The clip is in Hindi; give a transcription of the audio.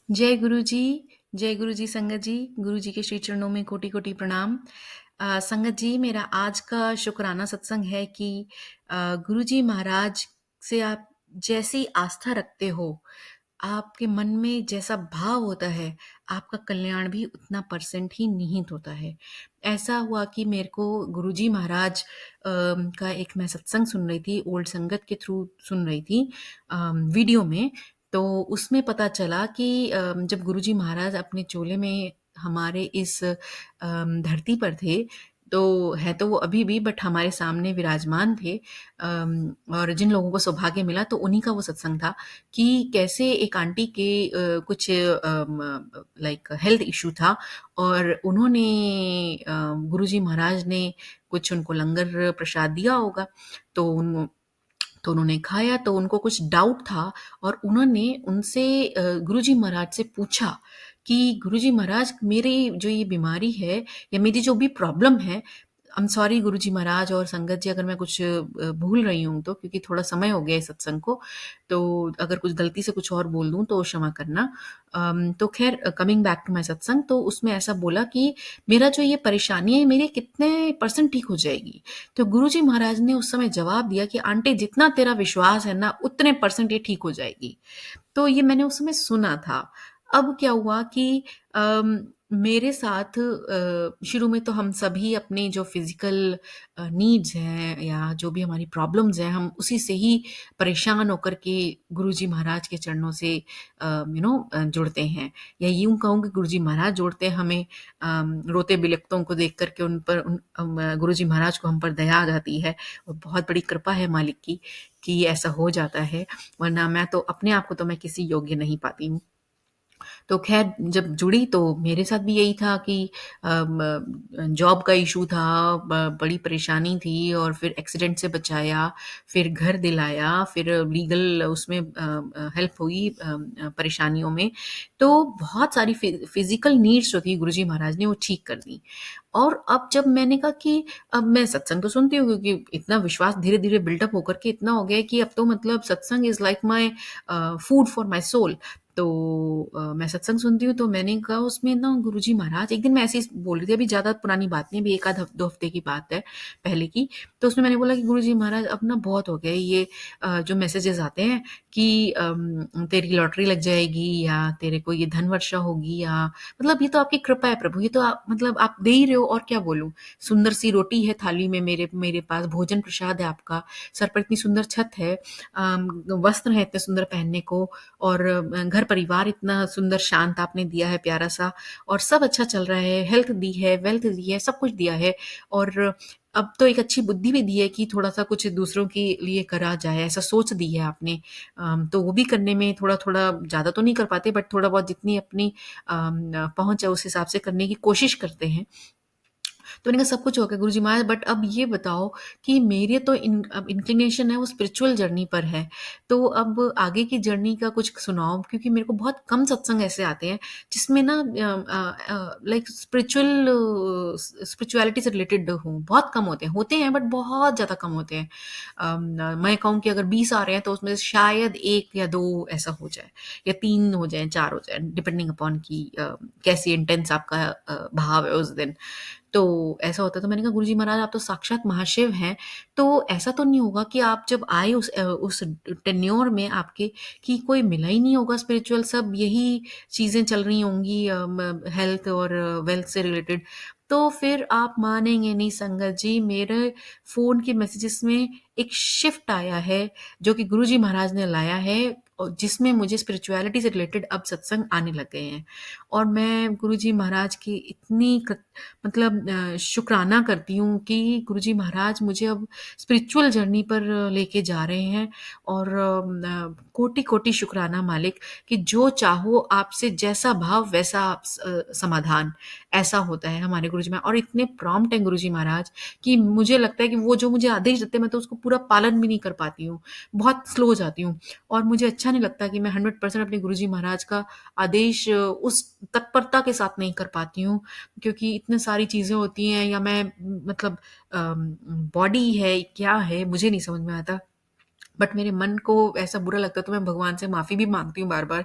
जय गुरु जी संगत जी, गुरु जी के श्री चरणों में कोटि-कोटि प्रणाम। संगत जी मेरा आज का शुक्राना सत्संग है कि गुरु जी महाराज से आप जैसी आस्था रखते हो, आपके मन में जैसा भाव होता है, आपका कल्याण भी उतना परसेंट ही निहित होता है। ऐसा हुआ कि मेरे को गुरु जी महाराज का एक मैं सत्संग सुन रही थी, ओल्ड संगत के थ्रू सुन रही थी वीडियो में। तो उसमें पता चला कि जब गुरुजी महाराज अपने चोले में हमारे इस धरती पर थे, तो है तो वो अभी भी बट हमारे सामने विराजमान थे। और जिन लोगों को सौभाग्य मिला तो उन्हीं का वो सत्संग था कि कैसे एक आंटी के कुछ लाइक हेल्थ इश्यू था और उन्होंने गुरुजी महाराज ने कुछ उनको लंगर प्रसाद दिया होगा। तो उन्होंने खाया तो उनको कुछ डाउट था और उन्होंने उनसे गुरुजी महाराज से पूछा कि गुरुजी महाराज मेरी जो ये बीमारी है या मेरी जो भी प्रॉब्लम है, आई एम सॉरी गुरुजी महाराज और संगत जी अगर मैं कुछ भूल रही हूँ तो, क्योंकि थोड़ा समय हो गया इस सत्संग को, तो अगर कुछ गलती से कुछ और बोल दूँ तो क्षमा करना। तो खैर कमिंग बैक टू माय सत्संग, तो उसमें ऐसा बोला कि मेरा जो ये परेशानी है मेरी कितने परसेंट ठीक हो जाएगी? तो गुरुजी महाराज ने उस समय जवाब दिया कि आंटी जितना तेरा विश्वास है ना उतने परसेंट ये ठीक हो जाएगी। तो ये मैंने उस समय सुना था। अब क्या हुआ कि मेरे साथ शुरू में तो हम सभी अपने जो फिज़िकल नीड्स हैं या जो भी हमारी प्रॉब्लम्स हैं, हम उसी से ही परेशान होकर के गुरुजी महाराज के चरणों से जुड़ते हैं। या यूँ कहूँ कि गुरुजी महाराज जोड़ते हैं हमें, रोते-बिलखतों को देख कर के उन पर गुरुजी महाराज को हम पर दया आ जाती है और बहुत बड़ी कृपा है मालिक की कि ऐसा हो जाता है, वरना मैं तो अपने आप को तो मैं किसी योग्य नहीं पाती हूँ। तो ख़ैर जब जुड़ी तो मेरे साथ भी यही था कि जॉब का इश्यू था, बड़ी परेशानी थी और फिर एक्सीडेंट से बचाया, फिर घर दिलाया, फिर लीगल उसमें हेल्प हुई परेशानियों में। तो बहुत सारी फिज़िकल नीड्स जो थी गुरुजी महाराज ने वो ठीक कर दी। और अब जब मैंने कहा कि अब मैं सत्संग तो सुनती हूँ क्योंकि इतना विश्वास धीरे-धीरे बिल्डअप होकर के इतना हो गया है कि अब तो मतलब satsang is like my food for my soul. तो मैं सत्संग सुनती हूँ तो मैंने कहा उसमें ना गुरुजी महाराज, एक दिन मैं ऐसे ही बोल रही थी, अभी ज़्यादा पुरानी बात नहीं, अभी 1 आध 2 हफ्ते की बात है पहले की। तो उसमें मैंने बोला कि गुरुजी महाराज अब ना बहुत हो गया ये जो मैसेजेस आते हैं कि तेरी लॉटरी लग जाएगी या तेरे को ये धन वर्षा होगी, या मतलब ये तो आपकी कृपा है प्रभु, ये तो आप मतलब आप दे ही रहे हो और क्या बोलूँ। सुंदर सी रोटी है थाली में मेरे मेरे पास, भोजन प्रसाद है आपका, सर पर इतनी सुंदर छत है, वस्त्र हैं इतने सुंदर पहनने को और घर परिवार इतना सुंदर शांत आपने दिया है प्यारा सा, और सब अच्छा चल रहा है, हेल्थ दी है, वेल्थ दी है, सब कुछ दिया है और अब तो एक अच्छी बुद्धि भी दी है कि थोड़ा-सा कुछ दूसरों के लिए करा जाए, ऐसा सोच दी है आपने। तो वो भी करने में थोड़ा-थोड़ा, ज़्यादा तो नहीं कर पाते बट थोड़ा बहुत जितनी अपनी पहुँच है उस हिसाब से करने की कोशिश करते हैं। तो मैंने कहा सब कुछ हो गया गुरुजी महाराज, बट अब ये बताओ कि मेरे तो अब इंक्लिनेशन है वो स्पिरिचुअल जर्नी पर है। तो अब आगे की जर्नी का कुछ सुनाओ, क्योंकि मेरे को बहुत कम सत्संग ऐसे आते हैं जिसमें ना लाइक स्पिरिचुअलिटी से रिलेटेड हों, बहुत कम होते हैं बट बहुत ज़्यादा कम होते हैं। मैं कहूँ कि अगर 20 आ रहे हैं तो उसमें से शायद 1 या 2 ऐसा हो जाए या 3 हो जाएँ, 4 हो जाएँ, डिपेंडिंग अपॉन कि कैसी इंटेंस आपका भाव है उस दिन। तो ऐसा होता है, तो मैंने कहा गुरुजी महाराज आप तो साक्षात महाशिव हैं, तो ऐसा तो नहीं होगा कि आप जब आए उस टेन्योर में आपके कि कोई मिला ही नहीं होगा स्पिरिचुअल, सब यही चीज़ें चल रही होंगी हेल्थ और वेल्थ से रिलेटेड। तो फिर आप मानेंगे नहीं संगत जी, मेरे फ़ोन के मैसेजेस में एक शिफ्ट आया है, जो कि गुरुजी महाराज ने लाया है और जिसमें मुझे स्पिरिचुअलिटी से रिलेटेड अब सत्संग आने लग गए हैं। और मैं गुरुजी महाराज की इतनी मतलब शुक्राना करती हूँ कि गुरुजी महाराज मुझे अब स्पिरिचुअल जर्नी पर लेके जा रहे हैं और कोटि-कोटि शुक्राना मालिक कि जो चाहो आपसे जैसा भाव वैसा समाधान, ऐसा होता है हमारे गुरुजी महाराज, और इतने प्रॉम्प्ट हैं गुरुजी महाराज कि मुझे लगता है कि वो जो मुझे आदेश देते हैं मैं तो उसको पूरा पालन भी नहीं कर पाती हूँ, बहुत स्लो हो जाती हूँ और मुझे अच्छा नहीं लगता कि मैं 100% अपने गुरुजी महाराज का आदेश उस तत्परता के साथ नहीं कर पाती हूँ, क्योंकि इतनी सारी चीज़ें होती हैं या मैं मतलब बॉडी है, क्या है, मुझे नहीं समझ में आता। बट मेरे मन को ऐसा बुरा लगता है तो मैं भगवान से माफ़ी भी माँगती हूँ बार-बार